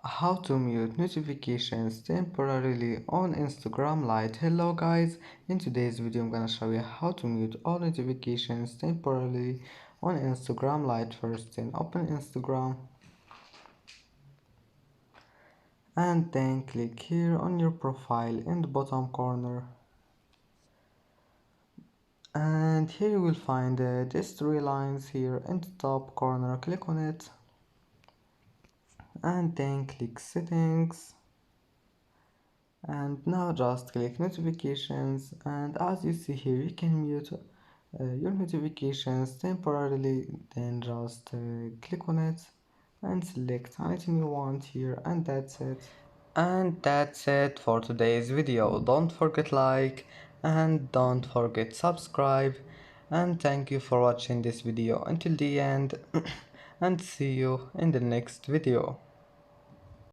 How to mute notifications temporarily on Instagram Lite. Hello guys, in today's video I'm gonna show you how to mute all notifications temporarily on Instagram Lite. First, then open Instagram and then click here on your profile in the bottom corner, and here you will find these three lines here in the top corner. Click on it and then click settings, and now just click notifications, and as you see here you can mute your notifications temporarily. Then just click on it and select anything you want here, and that's it for today's video. Don't forget like and don't forget subscribe, and thank you for watching this video until the end and see you in the next video.